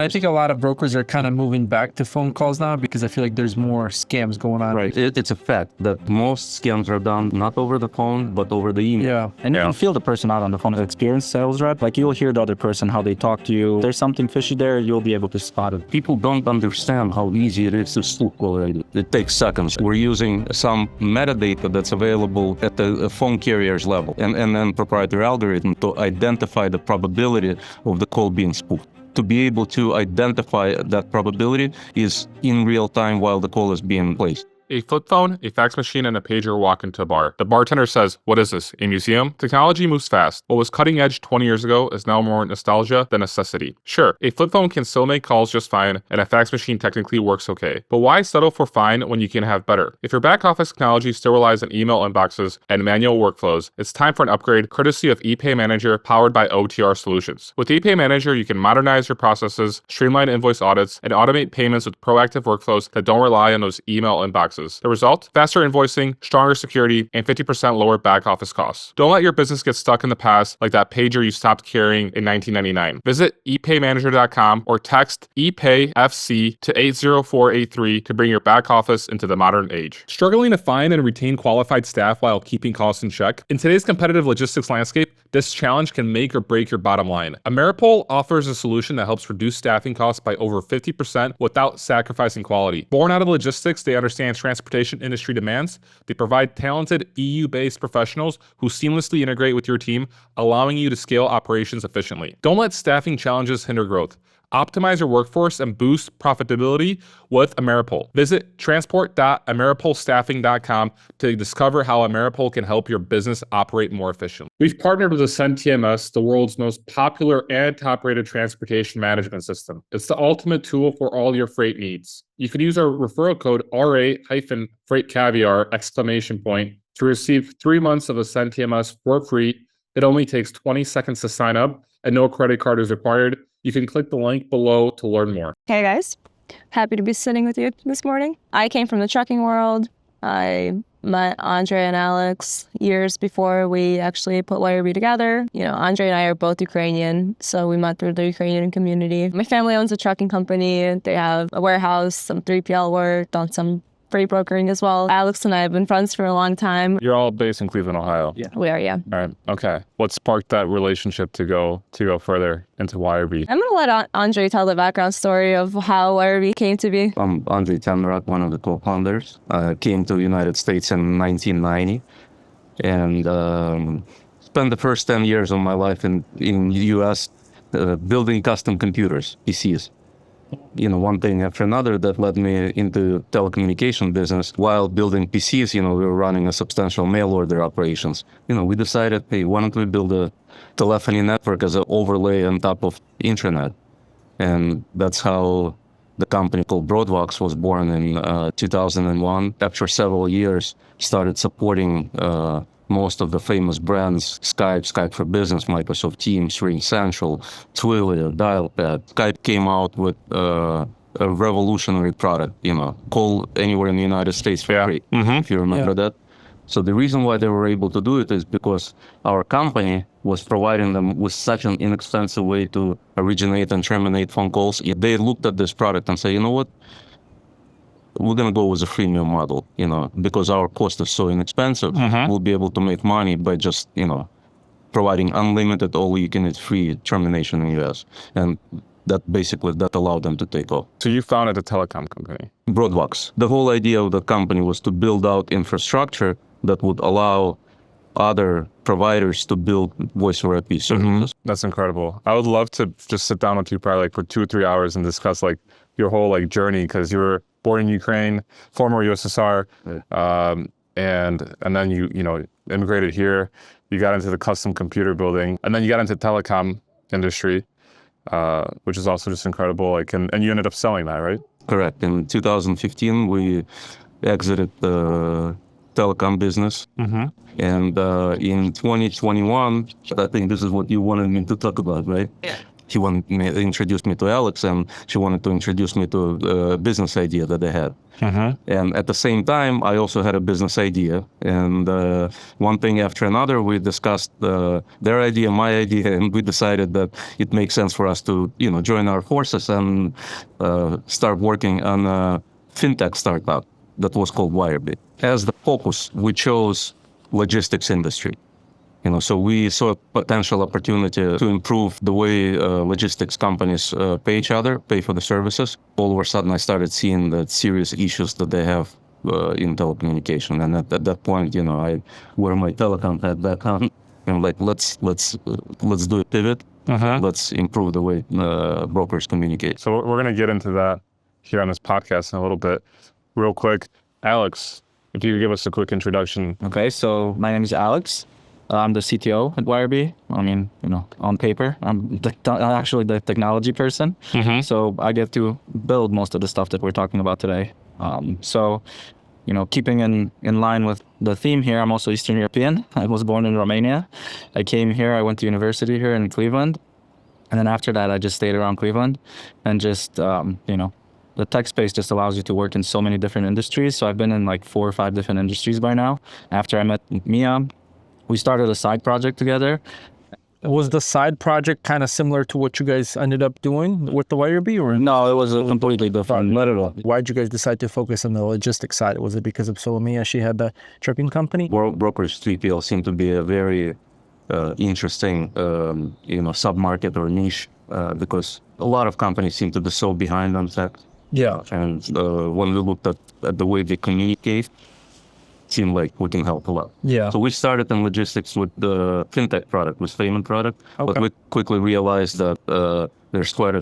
I think a lot of brokers are kind of moving back to phone calls now because I feel like there's more scams going on. Right. It's a fact that most scams are done not over the phone, but over the email. Yeah. And you can feel the person out on the phone. An experienced sales rep, like you'll hear the other person, how they talk to you. There's something fishy there, you'll be able to spot it. People don't understand how easy it is to spook already. It takes seconds. We're using some metadata that's available at the phone carrier's level and then proprietary algorithm to identify the probability of the call being spoofed. To be able to identify that probability is in real time while the call is being placed. A flip phone, a fax machine, and a pager walk into a bar. The bartender says, "What is this, a museum?" Technology moves fast. What was cutting edge 20 years ago is now more nostalgia than necessity. Sure, a flip phone can still make calls just fine, and a fax machine technically works okay. But why settle for fine when you can have better? If your back office technology still relies on email inboxes and manual workflows, it's time for an upgrade courtesy of ePay Manager powered by OTR Solutions. With ePay Manager, you can modernize your processes, streamline invoice audits, and automate payments with proactive workflows that don't rely on those email inboxes. The result? Faster invoicing, stronger security, and 50% lower back office costs. Don't let your business get stuck in the past like that pager you stopped carrying in 1999. Visit epaymanager.com or text ePayFC to 80483 to bring your back office into the modern age. Struggling to find and retain qualified staff while keeping costs in check? In today's competitive logistics landscape, this challenge can make or break your bottom line. Ameripol offers a solution that helps reduce staffing costs by over 50% without sacrificing quality. Born out of logistics, they understand transportation industry demands. They provide talented EU-based professionals who seamlessly integrate with your team, allowing you to scale operations efficiently. Don't let staffing challenges hinder growth. Optimize your workforce and boost profitability with Ameripol. Visit transport.ameripolstaffing.com to discover how Ameripol can help your business operate more efficiently. We've partnered with Ascend TMS, the world's most popular and top-rated transportation management system. It's the ultimate tool for all your freight needs. You can use our referral code RA-FreightCaviar! To receive 3 months of Ascend TMS for free. It only takes 20 seconds to sign up and no credit card is required. You can click the link below to learn more. Hey guys, happy to be sitting with you this morning. I came from the trucking world. I met Andre and Alex years before we actually put WireB together. You know, Andre and I are both Ukrainian, so we met through the Ukrainian community. My family owns a trucking company. They have a warehouse, some 3PL work, done some freight brokering as well. Alex and I have been friends for a long time. You're all based in Cleveland, Ohio. Yeah. We are, yeah. All right. Okay. What sparked that relationship to go further into WireB? I'm going to let Andre tell the background story of how WireB came to be. I'm Andre Temrat, one of the co-founders. I came to the United States in 1990 and spent the first 10 years of my life in the US building custom computers, PCs. You know, one thing after another that led me into telecommunication business. While building PCs, you know, we were running a substantial mail order operations. You know, we decided, hey, why don't we build a telephony network as an overlay on top of internet? And that's how the company called Broadvox was born in 2001. After several years, started supporting most of the famous brands, Skype for Business, Microsoft Teams, RingCentral, Twilio, Dialpad. Skype came out with a revolutionary product, you know, call anywhere in the United States for free, if you remember that. So the reason why they were able to do it is because our company was providing them with such an inexpensive way to originate and terminate phone calls. They looked at this product and said, you know what? We're going to go with a freemium model, you know, because our cost is so inexpensive. We'll be able to make money by just, you know, providing unlimited, all-you-can-eat free termination in the US. And that allowed them to take off. So you founded a telecom company? Broadvox. The whole idea of the company was to build out infrastructure that would allow other providers to build voice over IP services. That's incredible. I would love to just sit down with you probably like for 2 or 3 hours and discuss like your whole like journey, because you were born in Ukraine, former USSR, and then you know immigrated here. You got into the custom computer building, and then you got into telecom industry, which is also just incredible. Like, and you ended up selling that, right? Correct. In 2015, we exited the telecom business. And in 2021, I think this is what you wanted me to talk about, right? Yeah. He introduced me to Alex, and she wanted to introduce me to a business idea that they had. And at the same time, I also had a business idea. And one thing after another, we discussed their idea, my idea, and we decided that it makes sense for us to, join our forces and start working on a fintech startup that was called WireB. As the focus, we chose logistics industry. So we saw a potential opportunity to improve the way logistics companies pay each other, pay for the services. All of a sudden, I started seeing the serious issues that they have in telecommunication. And at that point, I wear my telecom hat back on. And like, let's do a pivot. Let's improve the way brokers communicate. So we're going to get into that here on this podcast in a little bit. Real quick, Alex, if you could give us a quick introduction. Okay, so my name is Alex. I'm the CTO at WireB. I mean, on paper, I'm actually the technology person. So I get to build most of the stuff that we're talking about today. So, keeping in line with the theme here, I'm also Eastern European. I was born in Romania. I came here, I went to university here in Cleveland. And then after that, I just stayed around Cleveland and just, the tech space just allows you to work in so many different industries. So I've been in like 4 or 5 different industries by now. After I met Mia, we started a side project together. Was the side project kind of similar to what you guys ended up doing with the WireB, or No, it was a completely different. not at all? Why did you guys decide to focus on the logistics side? Was it because of Solomia? She had the trucking company? Brokers 3PL seem to be a very interesting, sub-market or niche because a lot of companies seem to be so behind on tech. Yeah. And when we looked at the way they communicate, it seemed like we can help a lot. Yeah. So we started in logistics with the fintech product, with payment product, Okay. but we quickly realized that there's quite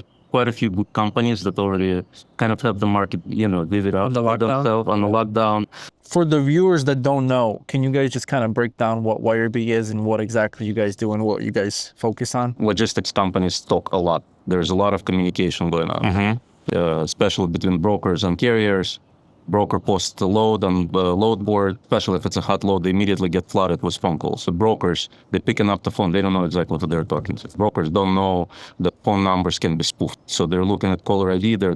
a few good companies that already kind of have the market, live it out On the lockdown? themselves on the lockdown. For the viewers that don't know, can you guys just kind of break down what WireB is and what exactly you guys do and what you guys focus on? Logistics companies talk a lot. There's a lot of communication going on, especially between brokers and carriers. Broker posts the load on the load board, especially if it's a hot load, they immediately get flooded with phone calls. So brokers, they're picking up the phone, they don't know exactly what they're talking to. Brokers don't know that phone numbers can be spoofed. So they're looking at caller ID, they're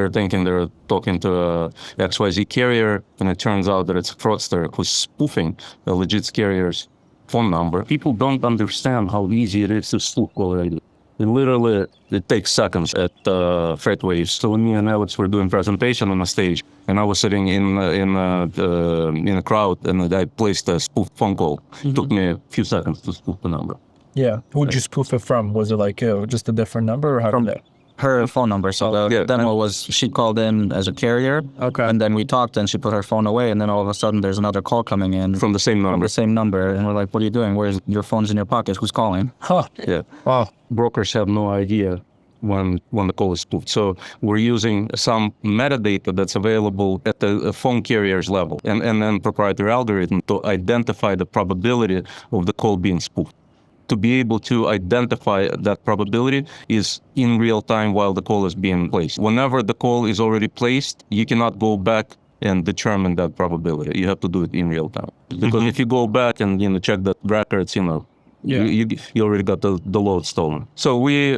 thinking they're talking to a XYZ carrier, and it turns out that it's a fraudster who's spoofing a legit carrier's phone number. People don't understand how easy it is to spoof caller ID. It takes seconds at FreightWaves. So when me and Alex were doing presentation on a stage, and I was sitting in a crowd, and I placed a spoof phone call. It took me a few seconds to spoof the number. Yeah. Who'd you spoof it from? Was it like just a different number, or how did that? Her phone number. So the demo was she called in as a carrier. Okay. And then we talked and she put her phone away. And then all of a sudden there's another call coming in From the same number. And we're like, what are you doing? Where's your phone's in your pocket? Who's calling? Huh. Yeah. Wow. Brokers have no idea when the call is spoofed. So we're using some metadata that's available at the phone carrier's level and then proprietary algorithm to identify the probability of the call being spoofed. To be able to identify that probability is in real time while the call is being placed. Whenever the call is already placed, you cannot go back and determine that probability. You have to do it in real time. Because if you go back and check the records, you already got the load stolen. So we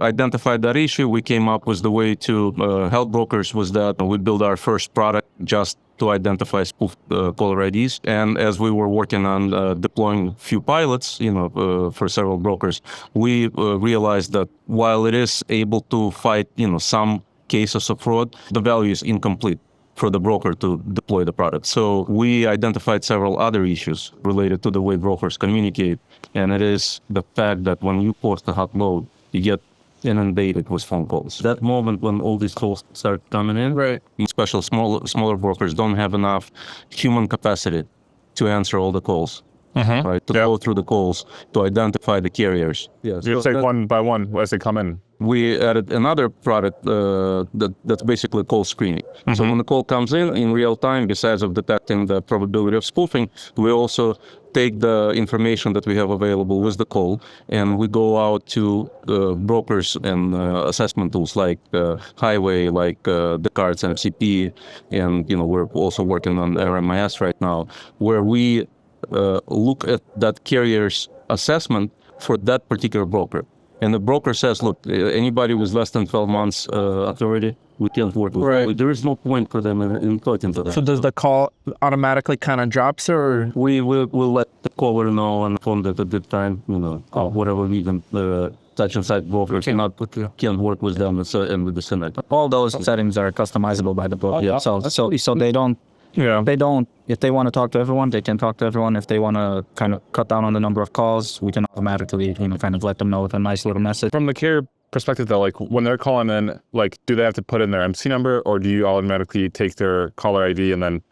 identified that issue. We came up with the way to help brokers with that. We built our first product just to identify spoof caller IDs. And as we were working on deploying a few pilots, for several brokers, we realized that while it is able to fight, some cases of fraud, the value is incomplete for the broker to deploy the product. So we identified several other issues related to the way brokers communicate. And it is the fact that when you post a hot load, you get inundated with phone calls. That moment when all these calls start coming in, Right. especially smaller brokers don't have enough human capacity to answer all the calls. Right, to go through the calls, to identify the carriers. Yes. You take one by one as they come in. We added another product that's basically call screening. So when the call comes in real time, besides of detecting the probability of spoofing, we also take the information that we have available with the call, and we go out to brokers and assessment tools like Highway, like Descartes and FCP, and we're also working on RMIS right now, where we look at that carrier's assessment for that particular broker. And the broker says, look, anybody with less than 12 months authority, we can't work with. Right. There is no point for them in talking to them. So does the call automatically kind of drops or? We will let the caller know on the phone at a good time, whatever reason, such and such broker can't work with them and with the Senate. All those settings are customizable by the broker. So they don't. Yeah. They don't. If they want to talk to everyone, they can talk to everyone. If they want to kind of cut down on the number of calls, we can automatically, kind of let them know with a nice little message. From the carrier perspective, though, like when they're calling in, like, do they have to put in their MC number, or do you automatically take their caller ID and then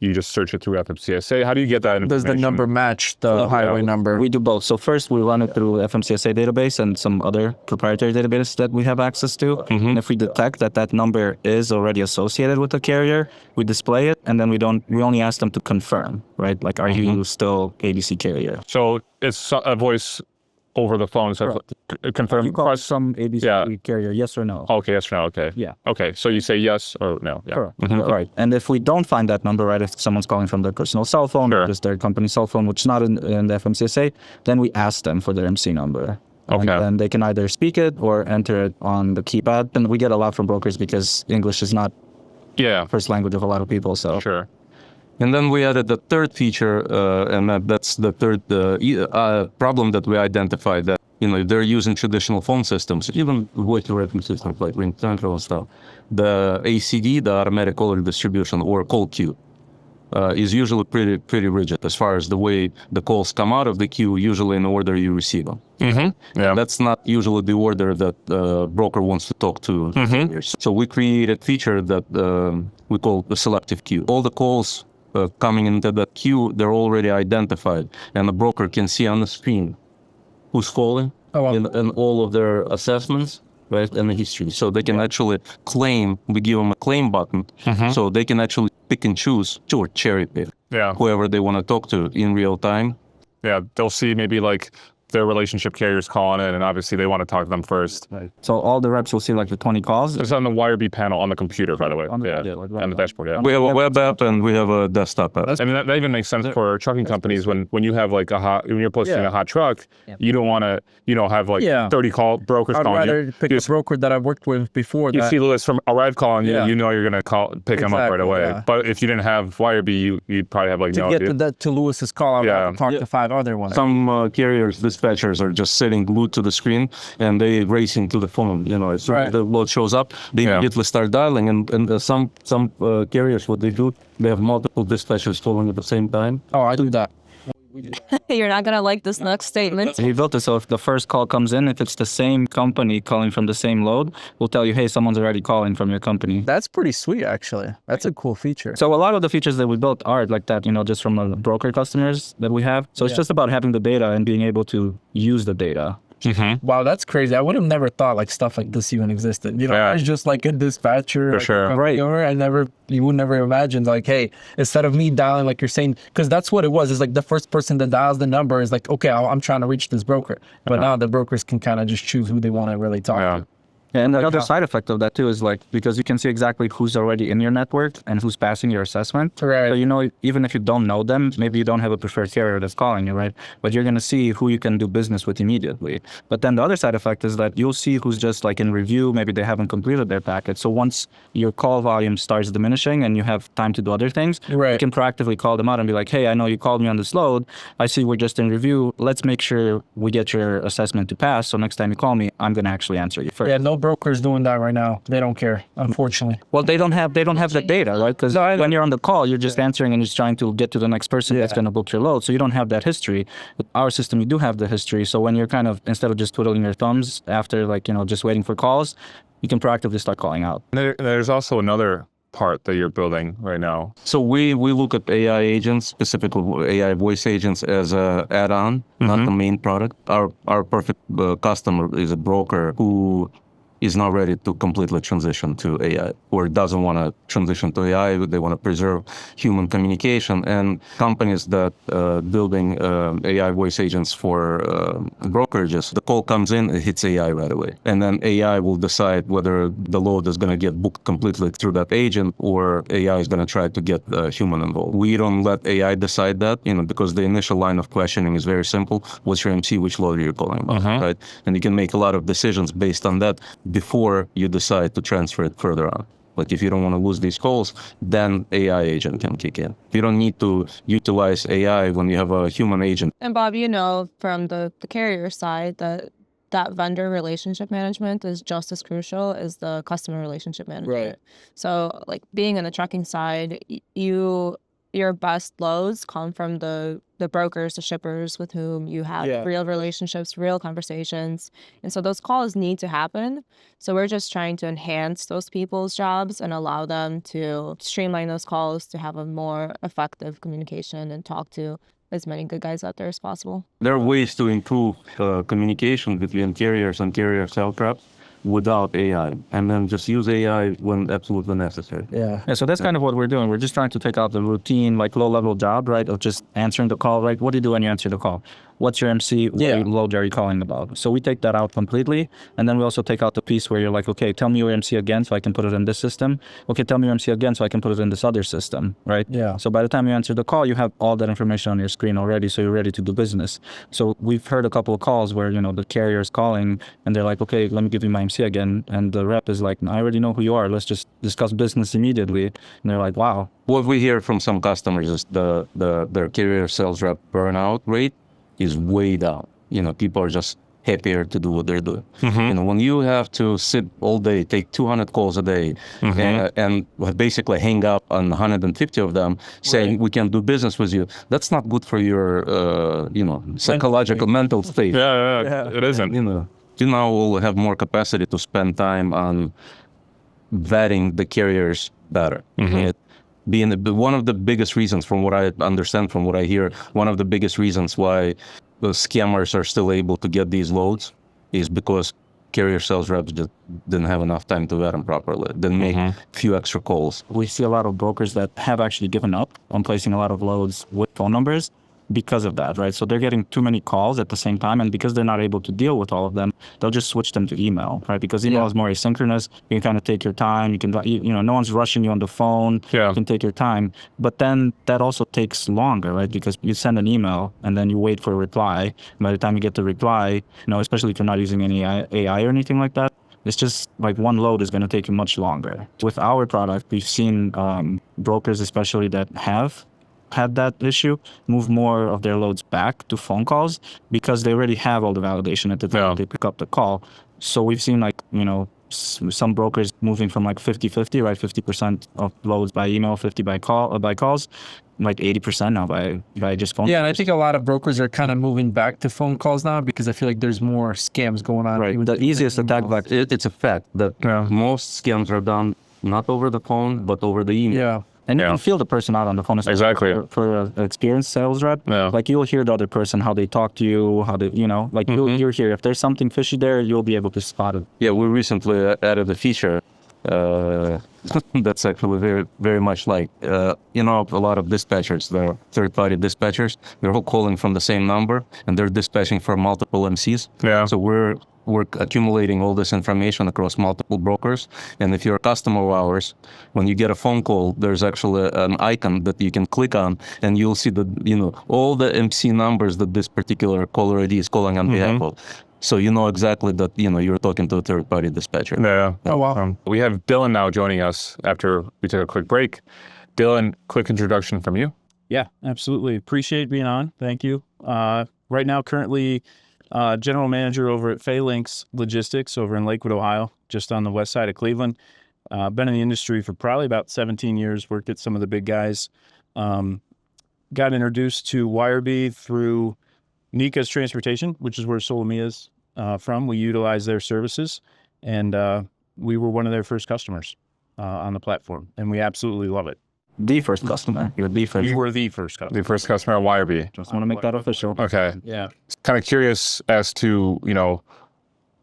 you just search it through FMCSA? How do you get that information? Does the number match the highway number? We do both. So first we run it through FMCSA database and some other proprietary database that we have access to. And if we detect that number is already associated with the carrier, we display it, and then we only ask them to confirm, right? Like, are you still ABC carrier? So it's a voice over the phone, so confirm. You call some ABC carrier, yes or no? Okay, yes or no, okay. Yeah. Okay, so you say yes or no. Yeah. Correct. Right. And if we don't find that number, right, if someone's calling from their personal cell phone or just their company cell phone, which is not in the FMCSA, then we ask them for their MC number. Okay. And then they can either speak it or enter it on the keypad. And we get a lot from brokers because English is not first language of a lot of people. So Sure. And then we added the third feature, and that's the third problem that we identified, that they're using traditional phone systems, even voice recognition systems like RingCentral and stuff. The ACD, the automatic caller distribution, or call queue, is usually pretty rigid as far as the way the calls come out of the queue, usually in the order you receive them. Yeah. That's not usually the order that the broker wants to talk to. So we created a feature that we call the selective queue. All the calls coming into that queue, they're already identified, and the broker can see on the screen who's calling and all of their assessments, right, and the history. So they can actually claim. We give them a claim button, so they can actually pick and choose or cherry pick whoever they want to talk to in real time. Yeah, they'll see maybe like their relationship carriers calling in, and obviously they want to talk to them first. Right. So all the reps will see like the 20 calls. It's on the WireB panel on the computer, by the way. On the dashboard, yeah. We have a web app and we have a desktop app. I mean, that even makes sense for trucking companies when you have like when you're posting a hot truck, you don't want to, have like 30 brokers I'd calling you. rather pick a broker that I've worked with before. You see Lewis from Arrive calling you, you know you're going to pick him up right away. Yeah. But if you didn't have WireB, you'd probably have like no idea. To get to Lewis's call, I would have to talk to 5 other ones. Some carriers, dispatchers are just sitting glued to the screen and they racing to the phone. As soon as the load shows up, they immediately start dialing. And some carriers, what they do, they have multiple dispatchers calling at the same time. Oh, I do that. You're not gonna like this next statement. We built it so if the first call comes in, if it's the same company calling from the same load, we'll tell you, hey, someone's already calling from your company. That's pretty sweet, actually. That's a cool feature. So a lot of the features that we built are like that, just from the broker customers that we have. So it's just about having the data and being able to use the data. Wow, that's crazy. I would have never thought like stuff like this even existed. I was just like a dispatcher. For sure. Right. You would never imagine like, hey, instead of me dialing, like you're saying, because that's what it was. It's like the first person that dials the number is like, okay, I'm trying to reach this broker. But now the brokers can kind of just choose who they want to really talk to. And the other side effect of that too is like, because you can see exactly who's already in your network and who's passing your assessment. Right. So even if you don't know them, maybe you don't have a preferred carrier that's calling you, right? But you're gonna see who you can do business with immediately. But then the other side effect is that you'll see who's just like in review, maybe they haven't completed their packet. So once your call volume starts diminishing and you have time to do other things, you can proactively call them out and be like, hey, I know you called me on this load. I see we're just in review. Let's make sure we get your assessment to pass. So next time you call me, I'm gonna actually answer you first. Yeah, no brokers doing that right now. They don't care, unfortunately. Well, they don't have the data, right? Because when you're on the call, you're just answering and just trying to get to the next person that's going to book your load. So you don't have that history. With our system, you do have the history. So when you're kind of, instead of just twiddling your thumbs after just waiting for calls, you can proactively start calling out. There's also another part that you're building right now. So we look at AI agents, specifically AI voice agents, as a add-on, not the main product. Our perfect customer is a broker who is not ready to completely transition to AI, or doesn't want to transition to AI. They want to preserve human communication. And companies that building AI voice agents for brokerages, the call comes in, it hits AI right away. And then AI will decide whether the load is going to get booked completely through that agent, or AI is going to try to get human involved. We don't let AI decide that, because the initial line of questioning is very simple. What's your MC? Which load are you calling about, right? And you can make a lot of decisions based on that before you decide to transfer it further on. Like if you don't want to lose these calls, then AI agent can kick in. You don't need to utilize AI when you have a human agent. And Bob, from the carrier side that vendor relationship management is just as crucial as the customer relationship management. Right. So like being in the trucking side, your best loads come from the brokers, the shippers with whom you have real relationships, real conversations. And so those calls need to happen. So we're just trying to enhance those people's jobs and allow them to streamline those calls to have a more effective communication and talk to as many good guys out there as possible. There are ways to improve communication between carriers and carrier sales reps without AI, and then just use AI when absolutely necessary. Yeah, so that's kind of what we're doing. We're just trying to take out the routine, like low-level job, right, of just answering the call, right? What do you do when you answer the call? What's your MC? What load are you calling about? So we take that out completely, and then we also take out the piece where you're like, okay, tell me your MC again so I can put it in this system. Okay, tell me your MC again so I can put it in this other system, right? Yeah. So by the time you answer the call, you have all that information on your screen already, so you're ready to do business. So we've heard a couple of calls where, the carrier is calling, and they're like, okay, let me give you my MC again. And the rep is like, I already know who you are. Let's just discuss business immediately. And they're like, wow. What we hear from some customers is their carrier sales rep burnout rate is way down. People are just happier to do what they're doing. When you have to sit all day, take 200 calls a day, and basically hang up on 150 of them, saying we can't do business with you, that's not good for your, psychological mental state. Yeah, it isn't. You now will have more capacity to spend time on vetting the carriers better. Being one of the biggest reasons, from what I understand, from what I hear, one of the biggest reasons why the scammers are still able to get these loads is because carrier sales reps just didn't have enough time to vet them properly, didn't make a few extra calls. We see a lot of brokers that have actually given up on placing a lot of loads with phone numbers because of that, right? So they're getting too many calls at the same time, and because they're not able to deal with all of them, they'll just switch them to email, right? Because email is more asynchronous. You can kind of take your time. You can, no one's rushing you on the phone. Yeah. You can take your time. But then that also takes longer, right? Because you send an email and then you wait for a reply. And by the time you get the reply, especially if you're not using any AI or anything like that, it's just like one load is going to take you much longer. With our product, we've seen brokers, especially that have had that issue, move more of their loads back to phone calls because they already have all the validation at the time they pick up the call. So we've seen some brokers moving from 50-50, right? 50% of loads by email, 50 by calls, like 80% now by just phone. Yeah, and I think a lot of brokers are kind of moving back to phone calls now because I feel like there's more scams going on. Right. The easiest attack vector. It's a fact that most scams are done not over the phone, but over the email. Yeah. And you can feel the person out on the phone. Exactly. For an experienced sales rep, you'll hear the other person, how they talk to you, how they, you'll hear if there's something fishy there, you'll be able to spot it. Yeah, we recently added a feature that's actually very, very much like, a lot of dispatchers, they're third-party dispatchers, they're all calling from the same number and they're dispatching for multiple MCs. Yeah. So we're accumulating all this information across multiple brokers. And if you're a customer of ours, when you get a phone call, there's actually an icon that you can click on and you'll see all the MC numbers that this particular caller ID is calling on behalf of. So you know exactly that, you're talking to a third-party dispatcher. Yeah. Oh, wow. We have Dylan now joining us after we took a quick break. Dylan, quick introduction from you. Yeah, absolutely. Appreciate being on. Thank you. Right now, currently, general manager over at Phalanx Logistics over in Lakewood, Ohio, just on the west side of Cleveland. Been in the industry for probably about 17 years, worked at some of the big guys. Got introduced to WireBee through Nika's Transportation, which is where Solomia is from. We utilize their services, and we were one of their first customers on the platform, and we absolutely love it. The first customer. You're the first. We were the first customer. The first customer at WireB. Just want to make that official. Okay. Yeah. Kind of curious as to,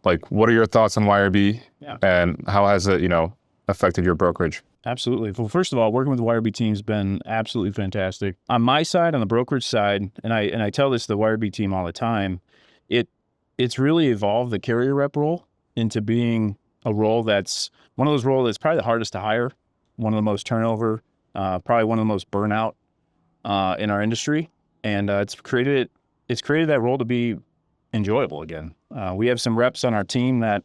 Like, what are your thoughts on WireB, Yeah. and how has it, affected your brokerage? Absolutely. Well, first of all, working with the WireB team has been absolutely fantastic. On my side, on the brokerage side, and I tell this to the WireB team all the time, it's really evolved the carrier rep role into being a role that's one of those roles that's probably the hardest to hire, one of the most turnover, probably one of the most burnout in our industry, and it's created that role to be enjoyable again. We have some reps on our team that,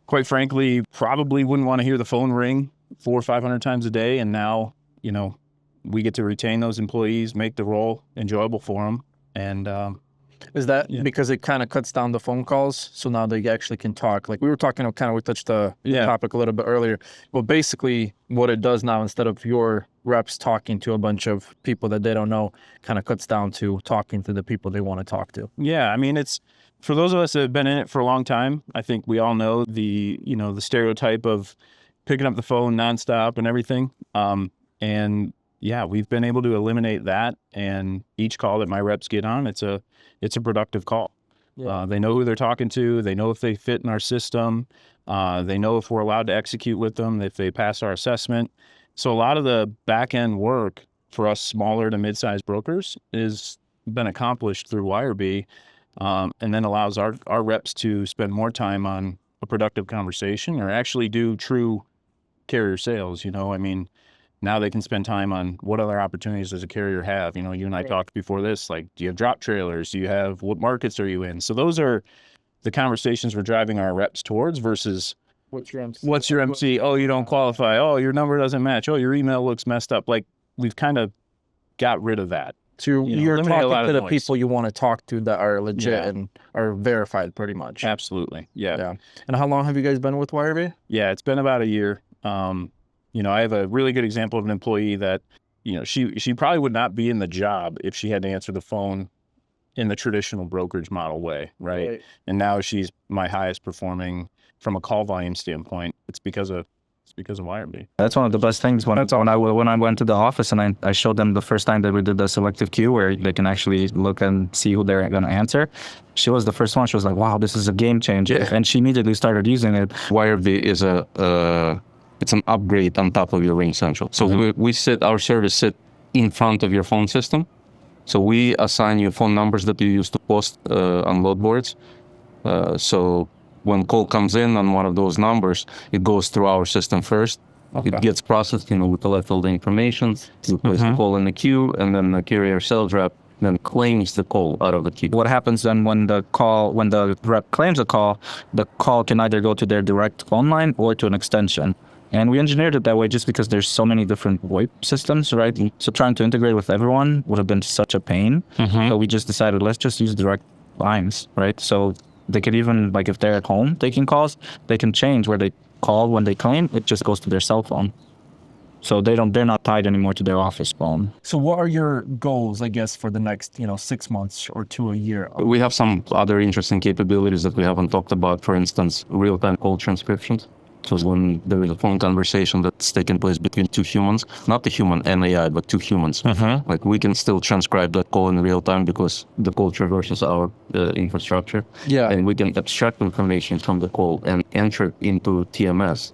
quite frankly, probably wouldn't want to hear the phone ring 400 or 500 times a day, and now we get to retain those employees, make the role enjoyable for them, and Is that because it kind of cuts down the phone calls, so now they actually can talk? Like we were talking, we touched the topic a little bit earlier. But basically, what it does now, instead of your reps talking to a bunch of people that they don't know, kind of cuts down to talking to the people they want to talk to. Yeah, I mean, it's for those of us that have been in it for a long time. I think we all know the stereotype of picking up the phone nonstop and everything. And yeah, we've been able to eliminate that. And each call that my reps get on, it's a productive call. Yeah. They know who they're talking to. They know if they fit in our system. They know if we're allowed to execute with them, if they pass our assessment. So a lot of the back end work for us smaller to mid-sized brokers is been accomplished through WireB, and then allows our reps to spend more time on a productive conversation or actually do true carrier sales. I mean, now they can spend time on what other opportunities does a carrier have. You and I talked before this, like, do you have drop trailers? Do you have, what markets are you in? So those are the conversations we're driving our reps towards versus what's your MC? Oh, you don't qualify. Oh, your number doesn't match. Oh, your email looks messed up. Like, we've kind of got rid of that. So you're eliminate a lot talking to of the noise. people you want to talk to that are legit and are verified pretty much. Absolutely. Yeah. And how long have you guys been with WireB? Yeah, it's been about a year. I have a really good example of an employee that, she probably would not be in the job if she had to answer the phone in the traditional brokerage model way, right? And now she's my highest performing from a call volume standpoint. It's because of WireB. That's one of the best things when I went to the office and I showed them the first time that we did the selective queue where they can actually look and see who they're going to answer. She was the first one. She was like, wow, this is a game changer. And she immediately started using it. WireB is it's an upgrade on top of your Ring Central. So our service sit in front of your phone system. So we assign you phone numbers that you use to post on load boards. So when call comes in on one of those numbers, it goes through our system first. Okay. It gets processed, we collect all the information, we place the call in the queue, and then the carrier sales rep then claims the call out of the queue. What happens then when the rep claims the call can either go to their direct phone line or to an extension. And we engineered it that way just because there's so many different VoIP systems, right? So trying to integrate with everyone would have been such a pain. So we just decided, let's just use direct lines, right? So they could even, like, if they're at home taking calls, they can change where they call when they claim. It just goes to their cell phone. So they're not tied anymore to their office phone. So what are your goals, I guess, for the next, 6 months or to a year? We have some other interesting capabilities that we haven't talked about. For instance, real-time call transcriptions. So when there is a phone conversation that's taking place between two humans, not the human and AI, but two humans, like we can still transcribe that call in real time because the call traverses our infrastructure. Yeah. And we can abstract information from the call and enter it into TMS.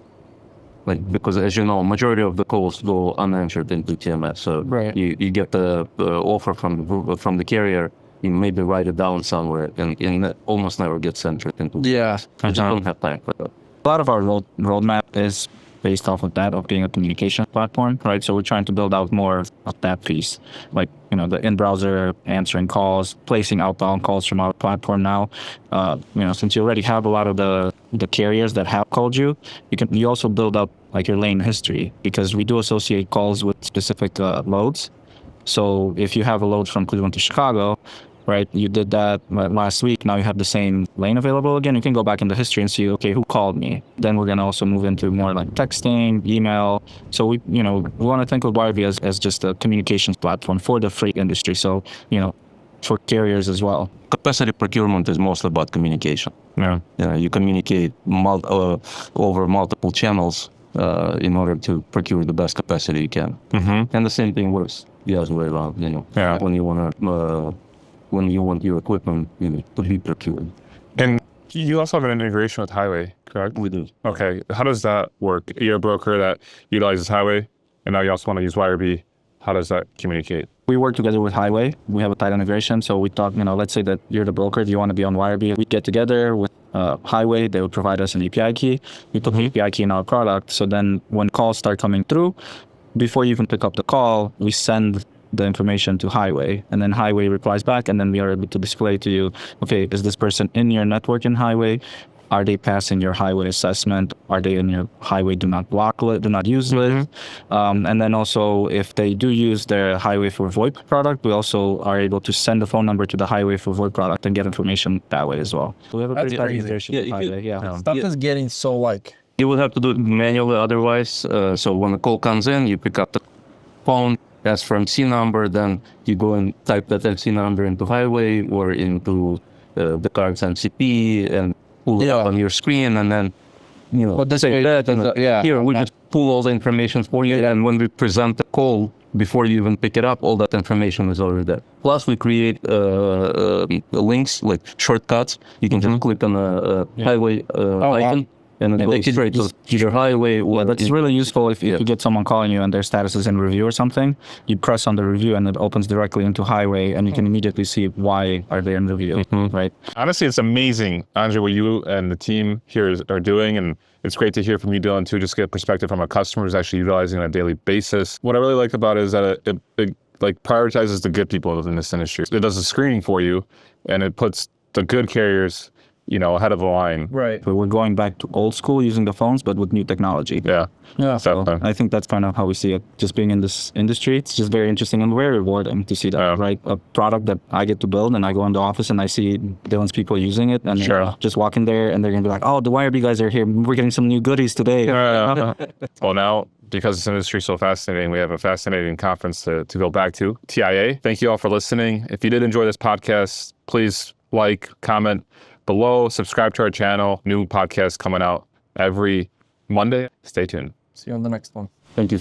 Like, because as you know, majority of the calls go unanswered into TMS. So you get the offer from the carrier, you maybe write it down somewhere, and it almost never gets entered into. Yeah. I just don't have time for that. A lot of our roadmap is based off of that, of being a communication platform, right? So we're trying to build out more of that piece, like, the in-browser answering calls, placing outbound calls from our platform now. Since you already have a lot of the carriers that have called you, you also build up like your lane history, because we do associate calls with specific loads. So if you have a load from Cleveland to Chicago, right, you did that last week, now you have the same lane available again, you can go back in the history and see, okay, who called me? Then we're going to also move into more like texting, email. So we want to think of WireB as just a communications platform for the freight industry. So, for carriers as well. Capacity procurement is mostly about communication. Yeah. You communicate over multiple channels in order to procure the best capacity you can. And the same thing works the other way around, when you want your equipment to be procured. And You also have an integration with Highway, correct? We do. Okay. How does that work? You're a broker that utilizes Highway, and now you also want to use WireB. How does that communicate? We work together with Highway. We have a tight integration. So we talk, let's say that you're the broker, do you want to be on WireB? We get together with Highway. They would provide us an API key. We put the API key in our product. So then when calls start coming through, before you even pick up the call, we send the information to Highway, and then Highway replies back, and then we are able to display to you, okay, is this person in your network in Highway? Are they passing your Highway assessment? Are they in your Highway do not block list, do not use list? And then also, if they do use their Highway for VoIP product, we also are able to send the phone number to the Highway for VoIP product and get information that way as well. So we have a That's pretty tight crazy. integration with Highway. Yeah. Stuff is getting so like. You would have to do it manually otherwise. So when a call comes in, you pick up the phone, ask for MC number, then you go and type that MC number into Highway or into the card's MCP and pull it up on your screen, and then But this say that. And here we yeah. just pull all the information for you, and when we present the call, before you even pick it up, all that information is already there. Plus, we create links, like shortcuts. You can just click on a Highway icon, and it goes straight to your Highway. That's really useful if you get someone calling you and their status is in review or something. You press on the review and it opens directly into Highway, and you can immediately see why are they in review, right? Honestly, it's amazing, Andre, what you and the team here are doing, and it's great to hear from you, Dylan, too, just get perspective from a customer who's actually utilizing it on a daily basis. What I really like about it is that it like prioritizes the good people in this industry. It does the screening for you, and it puts the good carriers, ahead of the line. Right. But we're going back to old school using the phones, but with new technology. Yeah. Yeah. So Definitely. I think that's kind of how we see it. Just being in this industry, it's just very interesting and very rewarding to see that, right? A product that I get to build, and I go in the office and I see Dylan's people using it, and just walk in there, and they're gonna be like, "Oh, the WireB guys are here. We're getting some new goodies today." Well, now, because this industry is so fascinating, we have a fascinating conference to go back to, TIA. Thank you all for listening. If you did enjoy this podcast, please like, comment below, subscribe to our channel. New podcasts coming out every Monday. Stay tuned. See you on the next one. Thank you.